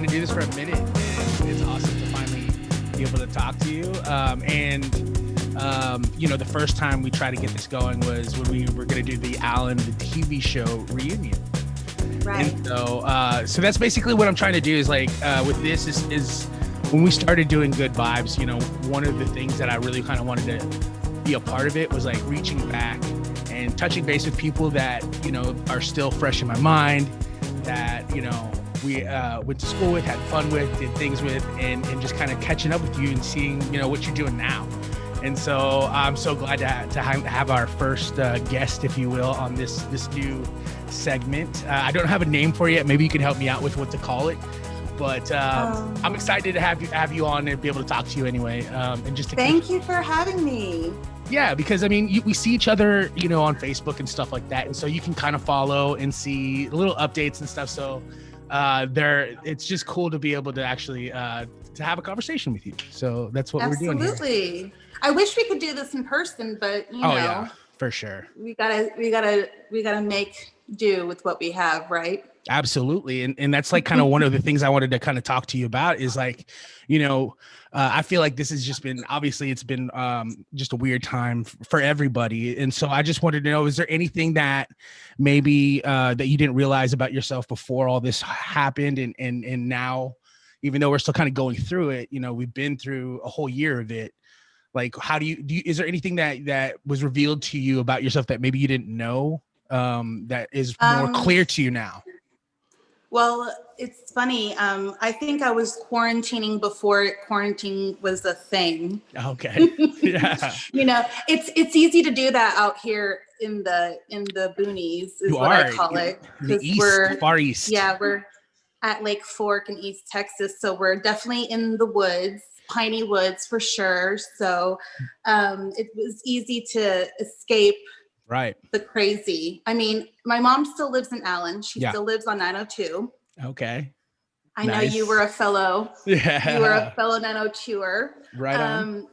to do this for a minute, and it's awesome to finally be able to talk to you. The first time we tried to get this going was when we were going to do the Alan the TV show reunion. Right. And so that's basically what I'm trying to do. Is like with this is when we started doing Good Vibes. One of the things that I really kind of wanted to be a part of it was like reaching back and touching base with people that are still fresh in my mind, that we went to school with, had fun with, did things with, and just kind of catching up with you and seeing what you're doing now. And so I'm so glad to have our first guest, if you will, on this new segment. I don't have a name for it yet. Maybe you can help me out with what to call it. But I'm excited to have you on and be able to talk to you anyway. And just thank you for having me. Yeah, because I mean, we see each other, on Facebook and stuff like that, and so you can kind of follow and see little updates and stuff. So it's just cool to be able to actually to have a conversation with you. So that's what we're doing here. Absolutely. I wish we could do this in person, but yeah, for sure. We gotta make do with what we have, right? Absolutely. And that's like kind of one of the things I wanted to kind of talk to you about is like, I feel like this has just been, obviously it's been just a weird time for everybody. And so I just wanted to know, is there anything that maybe that you didn't realize about yourself before all this happened? And now, even though we're still kind of going through it, we've been through a whole year of it. Like, how do you, is there anything that was revealed to you about yourself that maybe you didn't know that is more clear to you now? Well, it's funny. I think I was quarantining before quarantine was a thing. Okay. Yeah. It's easy to do that out here in the boonies is what I call it. The east, far east. Yeah, we're at Lake Fork in East Texas. So we're definitely in the woods, piney woods for sure. So it was easy to escape the crazy. I mean, my mom still lives in Allen. She still lives on 902. Okay. I know you were a fellow. Yeah. You were a fellow 902er. Right on.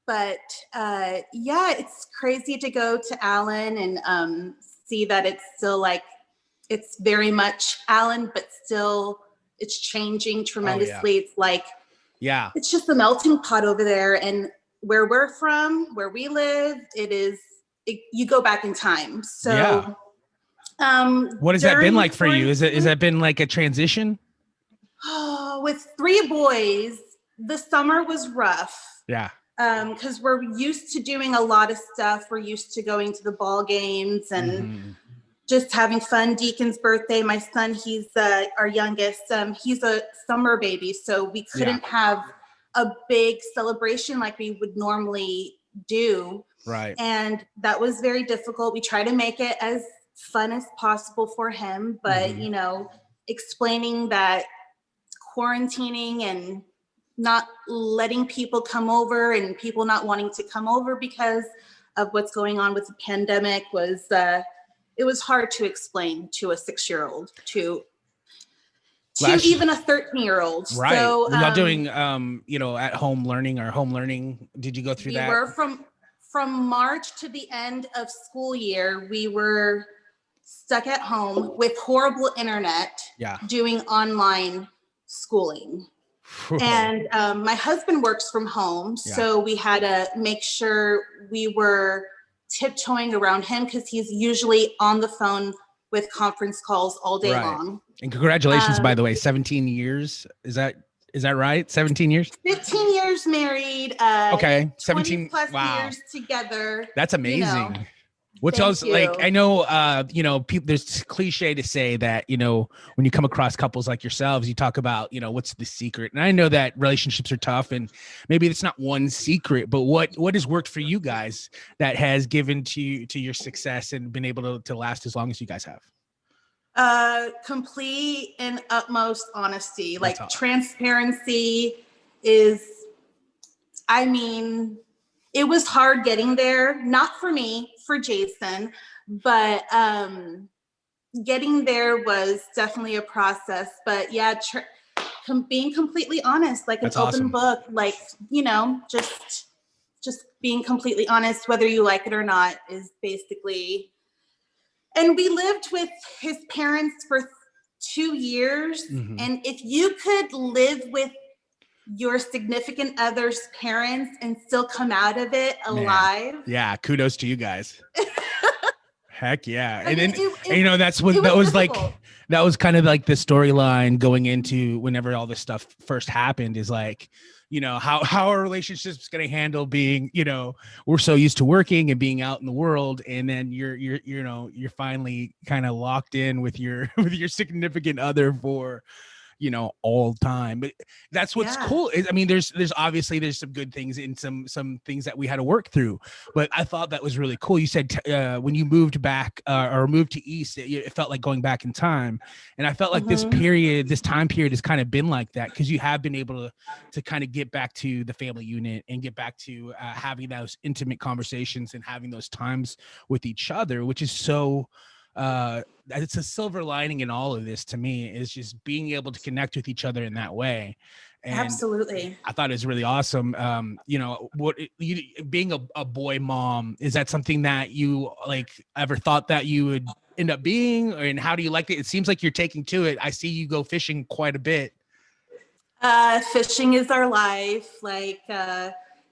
But it's crazy to go to Allen and see that it's still like, it's very much Allen, but still it's changing tremendously. It's like, it's just a melting pot over there. And where we're from, where we live, you go back in time. So, what has that been like for you? Is that been like a transition? Oh, with 3 boys, the summer was rough. Yeah. Because we're used to doing a lot of stuff. We're used to going to the ball games and just having fun. Deacon's birthday, my son, he's our youngest. He's a summer baby, so we couldn't have a big celebration like we would normally do. Right. And that was very difficult. We try to make it as fun as possible for him, but explaining that quarantining and not letting people come over and people not wanting to come over because of what's going on with the pandemic was it was hard to explain to a 6-year-old to even a 13-year-old. Right. So we're not doing at home learning or home learning. Did you go through that? We were from March to the end of school year, we were stuck at home with horrible internet, doing online schooling. And my husband works from home, so we had to make sure we were tiptoeing around him because he's usually on the phone with conference calls all day long. And congratulations, by the way, 17 years. Is that right? 17 years? 15 years married. Okay. 17 plus years together. That's amazing. What's else like, I know, people, there's cliche to say that, when you come across couples like yourselves, you talk about, what's the secret? And I know that relationships are tough and maybe it's not one secret, but what has worked for you guys that has given to your success and been able to last as long as you guys have? Complete and utmost honesty. Like transparency is, I mean, it was hard getting there, not for me, for Jason, but getting there was definitely a process. But yeah, being completely honest, like an open book, like, just being completely honest, whether you like it or not, is basically. And we lived with his parents for 2 years. Mhm. And if you could live with your significant other's parents and still come out of it Man. alive. Yeah, kudos to you guys. Heck yeah. I And mean, then, and, you know, that's what it that was like. difficult. That was kind of like the storyline going into whenever all this stuff first happened, is like, you know, how our relationship's going to handle being, you know, we're so used to working and being out in the world, and then you know, you're finally kind of locked in with your with your significant other for, you know, all time. But that's what's Yeah. cool. I mean, there's obviously there's some good things and some things that we had to work through, but I thought that was really cool. You said when you moved back or moved to East, it felt like going back in time, and I felt like this time period has kind of been like that, because you have been able to kind of get back to the family unit and get back to having those intimate conversations and having those times with each other, which is so it's a silver lining in all of this to me, is just being able to connect with each other in that way. And Absolutely. I thought it was really awesome. You know, being a boy mom, is that something that you like ever thought that you would end up being, and how do you like it? It seems like you're taking to it. I see you go fishing quite a bit. Fishing is our life. Like,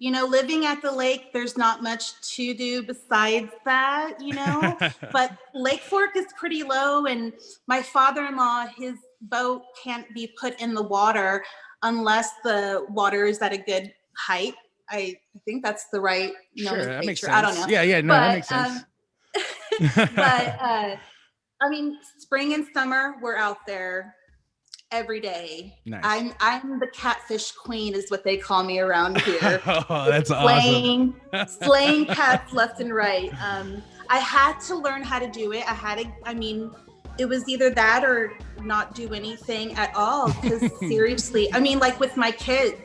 you know, living at the lake, there's not much to do besides that, you know, but Lake Fork is pretty low, and my father-in-law, his boat can't be put in the water unless the water is at a good height. I think that's the right Sure, that makes nomenclature. sense. I don't know. Yeah, no, that makes sense. But I mean, spring and summer, we're out there every day. Nice. I'm the catfish queen, is what they call me around here. Oh, that's awesome. Slaying cats left and right. I had to learn how to do it. I mean, it was either that or not do anything at all. Because seriously, I mean, like with my kids,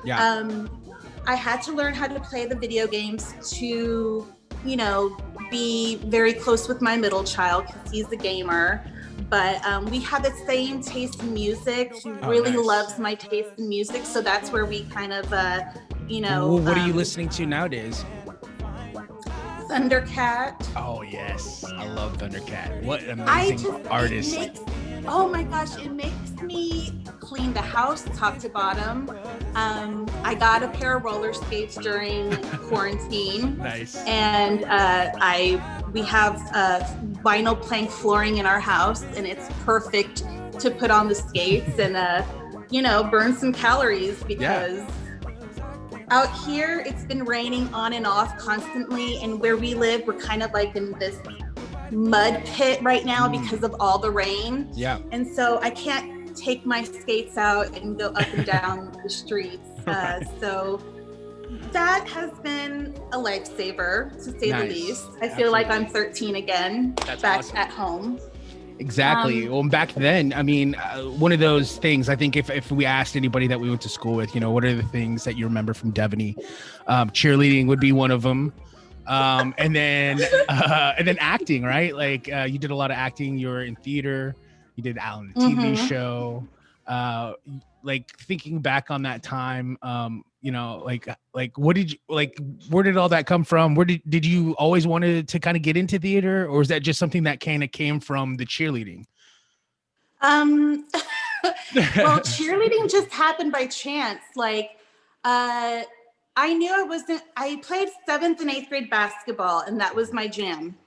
I had to learn how to play the video games to, you know, be very close with my middle child, because he's a gamer. But we have the same taste in music. He really loves my taste in music. So that's where we kind of, you know. Well, what are you listening to nowadays? Thundercat. Oh, yes. I love Thundercat. What an amazing artist. Oh my gosh, it makes me clean the house top to bottom. I got a pair of roller skates during quarantine. Nice. And we have vinyl plank flooring in our house, and it's perfect to put on the skates and you know, burn some calories, because out here it's been raining on and off constantly, and where we live, we're kind of like in this mud pit right now because of all the rain. Yeah. And so I can't take my skates out and go up and down the streets. So that has been a lifesaver, to say the least. I feel like I'm 13 again, back at home. Exactly. Well, back then, I mean, one of those things, I think if we asked anybody that we went to school with, you know, what are the things that you remember from Devaney? Cheerleading would be one of them. And then acting, right? Like you did a lot of acting. You were in theater. You did Alan the TV show. Like thinking back on that time, you know, like what did you like? Where did all that come from? Where did you always wanted to kind of get into theater, or is that just something that kind of came from the cheerleading? Well, cheerleading just happened by chance. Like, I knew I played 7th and 8th grade basketball, and that was my jam.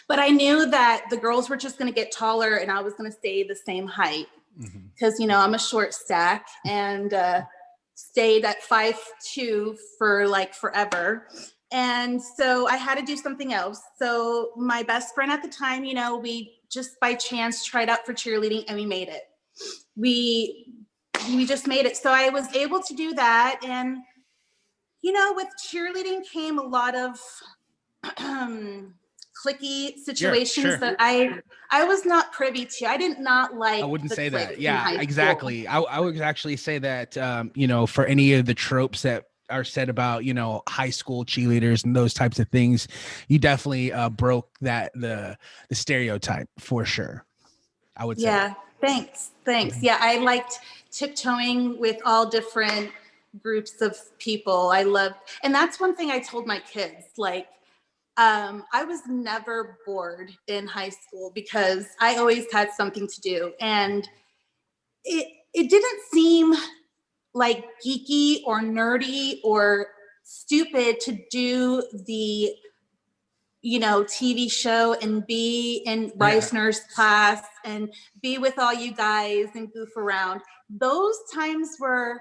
But I knew that the girls were just going to get taller and I was going to stay the same height, because, you know, I'm a short stack, and stayed at 5'2" for like forever. And so I had to do something else. So my best friend at the time, you know, we just by chance tried out for cheerleading, and we made it. We just made it. So I was able to do that. And, you know, with cheerleading came a lot of cliquey situations that I was not privy to. I did not like. I wouldn't say that. Yeah, exactly. I would actually say that, you know, for any of the tropes that are said about, you know, high school cheerleaders and those types of things, you definitely broke the stereotype for sure, I would say. Yeah, thanks. Yeah, I liked tiptoeing with all different groups of people. I loved, and that's one thing I told my kids, like, I was never bored in high school because I always had something to do. And it didn't seem like geeky or nerdy or stupid to do the TV show and be in Yeah. Reisner's class and be with all you guys and goof around. Those times were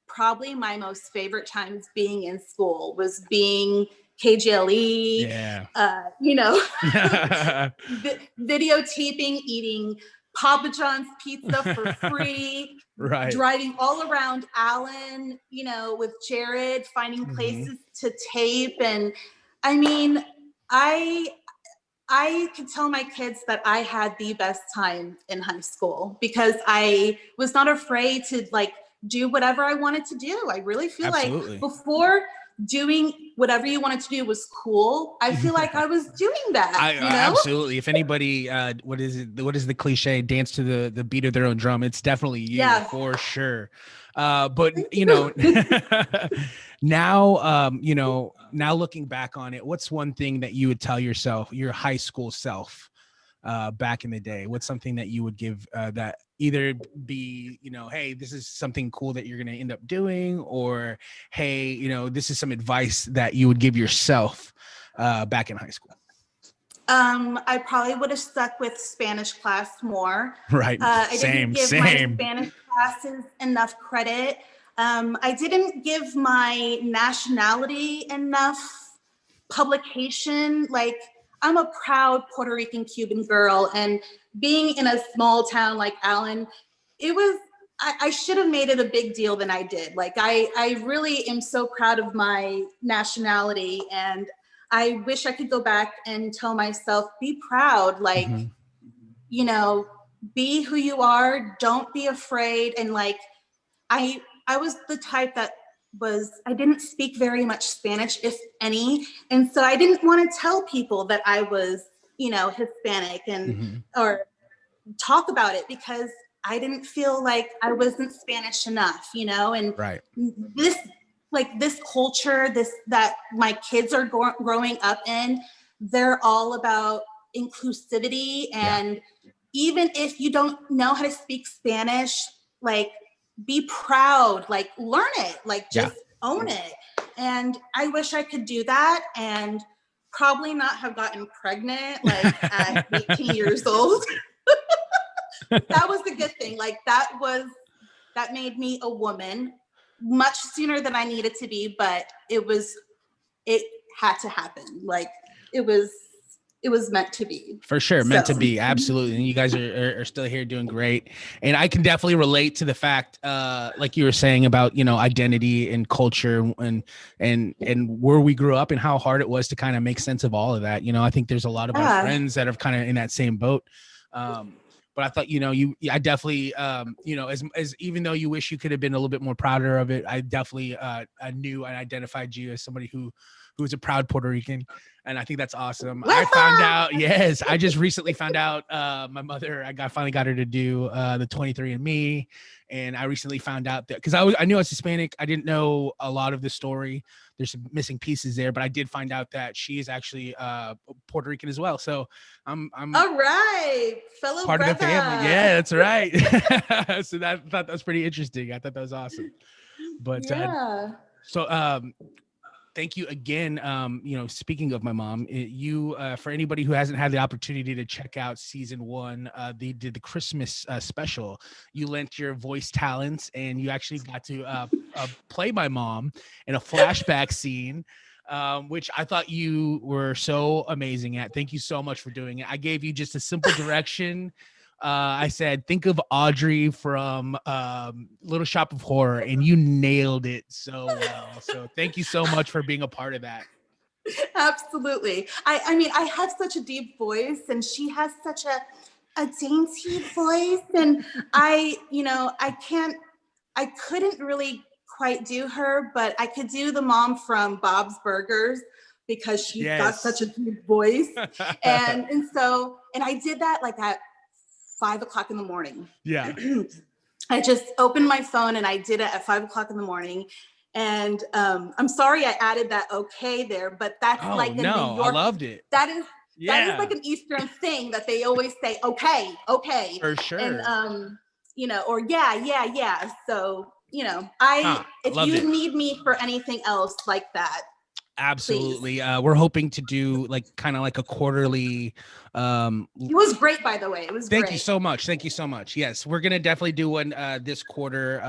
probably my most favorite times being in school, was being KGLE, Yeah. videotaping, eating Papa John's pizza for free, Right. driving all around Allen, with Jared, finding places to tape. And I mean, I could tell my kids that I had the best time in high school because I was not afraid to do whatever I wanted to do. I really feel Absolutely. like before doing whatever you wanted to do was cool, I feel like I was doing that. Absolutely. If anybody, what is it? What is the cliche? Dance to the beat of their own drum. It's definitely you, for sure. But now, now looking back on it, what's one thing that you would tell yourself, your high school self, back in the day? What's something that you would give that either be, hey, this is something cool that you're going to end up doing, or hey, this is some advice that you would give yourself back in high school? I probably would have stuck with Spanish class more. Right. I didn't give my Spanish classes enough credit. I didn't give my nationality enough publication. Like, I'm a proud Puerto Rican Cuban girl, and being in a small town like Allen, I should have made it a big deal than I did. Like, I really am so proud of my nationality, and I wish I could go back and tell myself, be proud, like, be who you are. Don't be afraid. And I was the type that I didn't speak very much Spanish, if any. And so I didn't want to tell people that I was, Hispanic and, or talk about it because I didn't feel like I wasn't Spanish enough, and right. This culture, that my kids are growing up in, they're all about inclusivity. And even if you don't know how to speak Spanish, be proud, learn it, just own it. And I wish I could do that and probably not have gotten pregnant at 18 years old. That was the good thing. That made me a woman much sooner than I needed to be, but it had to happen. It was meant to be. For sure. Meant to be. Absolutely. And you guys are still here doing great. And I can definitely relate to the fact, like you were saying about, identity and culture and where we grew up and how hard it was to kind of make sense of all of that. I think there's a lot of our friends that are kind of in that same boat. But I thought, I definitely, as even though you wish you could have been a little bit more prouder of it, I definitely, I knew and identified you as somebody who was a proud Puerto Rican. And I think that's awesome. I found out, I just recently found out, my mother, finally got her to do the 23andMe. And I recently found out that, because I knew I was Hispanic. I didn't know a lot of the story. There's some missing pieces there, but I did find out that she is actually Puerto Rican as well. So I'm all right, fellow part brother. of the family. Yeah, that's right. So I thought that was pretty interesting. I thought that was awesome. But thank you again. Speaking of my mom, for anybody who hasn't had the opportunity to check out season 1, they did the Christmas special. You lent your voice talents and you actually got to play my mom in a flashback scene, which I thought you were so amazing at. Thank you so much for doing it. I gave you just a simple direction. I said, think of Audrey from Little Shop of Horror, and you nailed it so well. So thank you so much for being a part of that. Absolutely. I mean, I have such a deep voice, and she has such a dainty voice, and I couldn't really quite do her, but I could do the mom from Bob's Burgers because she's got such a deep voice. and I did that at 5 o'clock in the morning. Yeah. I just opened my phone and I did it at 5 o'clock in the morning. And I'm sorry I added that okay there, but that's like a New I York. loved it. That is like an Eastern thing that they always say, okay. For sure. And you know, or yeah. So, you know, if you need me for anything else like that, absolutely. We're hoping to do like kind of like a quarterly. It was great, by the way. It was Thank great. you so much. Thank you so much. Yes, we're gonna definitely do one this quarter.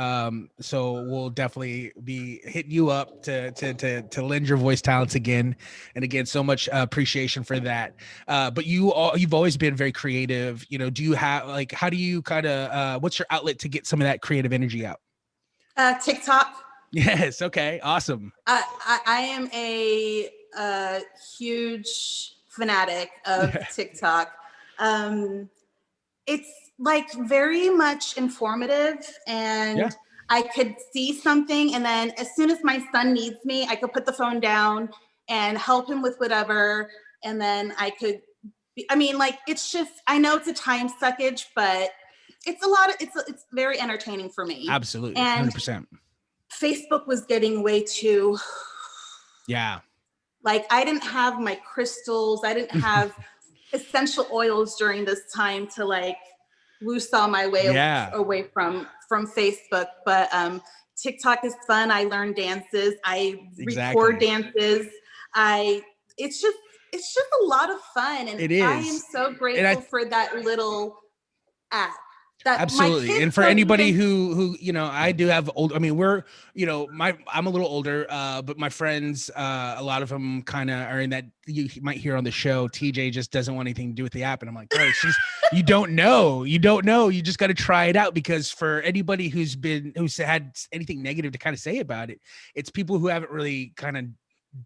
So we'll definitely be hitting you up to lend your voice talents again. And again, so much appreciation for that. But you've always been very creative. You know, do you have like how do you kind of what's your outlet to get some of that creative energy out? TikTok. Yes. Okay. Awesome. I am a huge fanatic of TikTok. It's like very much informative, and I could see something, and then as soon as my son needs me, I could put the phone down and help him with whatever, and then I could. I mean, like it's just. I know it's a time suckage, but it's a lot of. It's very entertaining for me. Absolutely, and 100%. Facebook was getting way too. Like I didn't have my crystals. I didn't have essential oils during this time to like woo-saw my way away from Facebook. But TikTok is fun. I learn dances. I record dances. It's just a lot of fun. And it is. I am so grateful for that little app. Absolutely. And for anybody who, you know, I do have old, I mean, we're, you know, I'm a little older, but my friends, a lot of them kind of are in that you might hear on the show, TJ just doesn't want anything to do with the app. And I'm like, oh, you don't know. You just got to try it out, because for anybody who's had anything negative to kind of say about it, it's people who haven't really kind of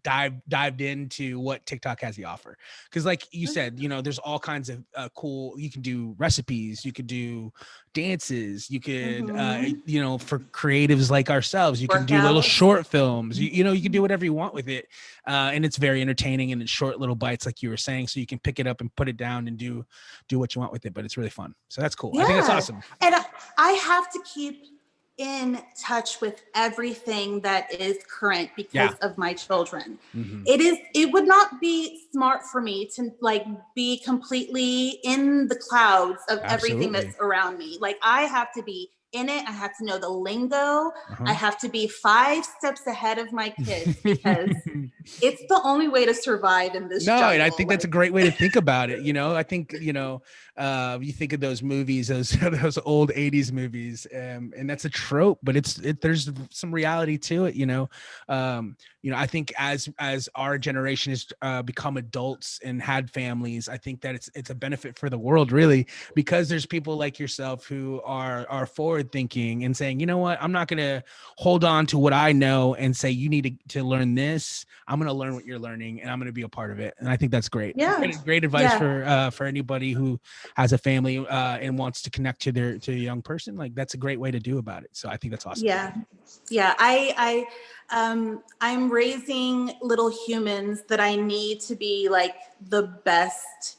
dived into what TikTok has to offer. Because like you said, you know, there's all kinds of cool, you can do recipes, you could do dances, you could you know, for creatives like ourselves, you can do little short films, you know, you can do whatever you want with it, and it's very entertaining, and it's short little bites like you were saying, so you can pick it up and put it down and do what you want with it. But it's really fun, so that's cool. I think that's awesome. And I have to keep in touch with everything that is current because of my children. It would not be smart for me to like be completely in the clouds of everything that's around me. Like I have to be in it. I have to know the lingo. I have to be 5 steps ahead of my kids, because it's the only way to survive in this jungle. And I think that's a great way to think about it. You know, I think, you know, you think of those movies, those old 80s movies, and that's a trope, but there's some reality to it, you know. I think as our generation has become adults and had families, I think that it's a benefit for the world, really, because there's people like yourself who are forward thinking and saying, you know what, I'm not going to hold on to what I know and say, you need to learn this. I'm going to learn what you're learning, and I'm going to be a part of it. And I think that's great. Great advice for anybody who has a family and wants to connect to a young person. Like that's a great way to do about it. So I think that's awesome. I'm raising little humans that I need to be like the best.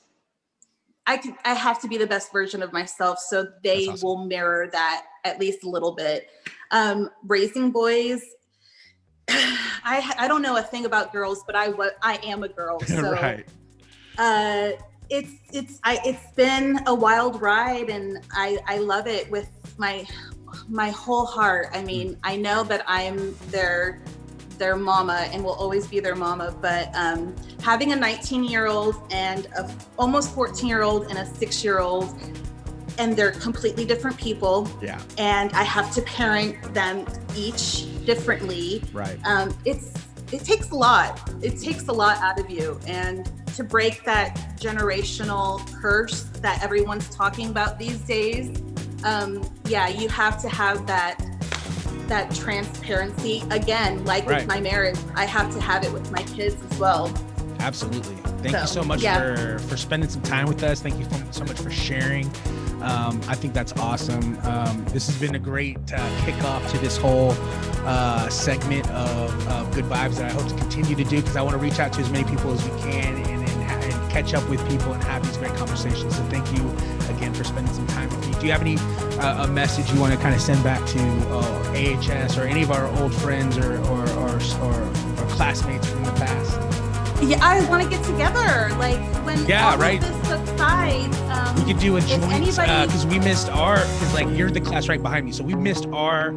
I have to be the best version of myself, so they will mirror that at least a little bit. Raising boys, I don't know a thing about girls, but I am a girl. So right. It's been a wild ride, and I love it with my whole heart. I mean, I know that I'm their mama and will always be their mama, but having a 19-year-old and a almost 14-year-old and a 6-year-old, and they're completely different people. And I have to parent them each differently. Right. It takes a lot. It takes a lot out of you, and to break that generational curse that everyone's talking about these days, you have to have that transparency again, like with my marriage. I have to have it with my kids as well. Absolutely. Thank you so much for spending some time with us. Thank you so much for sharing. I think that's awesome. This has been a great kickoff to this whole segment of Good Vibes that I hope to continue to do, because I want to reach out to as many people as we can and catch up with people and have these great conversations. So thank you again for spending some time with me. Do you have any a message you want to kind of send back to AHS or any of our old friends or classmates from the past? Yeah, I want to get together. Like when all right. of this subsides. We could do a if joint anybody- because we missed our, because like you're the class right behind me, so we missed our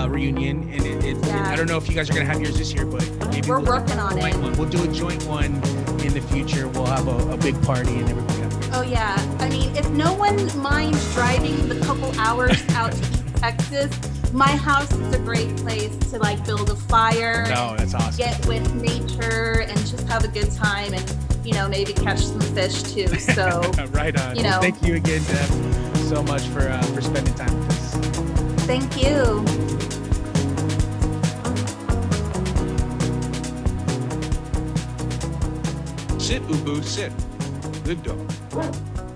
reunion, and I don't know if you guys are gonna have yours this year, but maybe We're we'll do working a on joint it. one. We'll do a joint one in the future. We'll have a big party and everybody. Oh yeah. I mean, if no one minds driving the couple hours out to Texas, my house is a great place to like build a fire. No, that's awesome. Get with nature and just have a good time, and maybe catch some fish too. So Right on. Well, thank you again, Deb, so much for spending time with us. thank you. Sit, Ubu, sit. Good dog.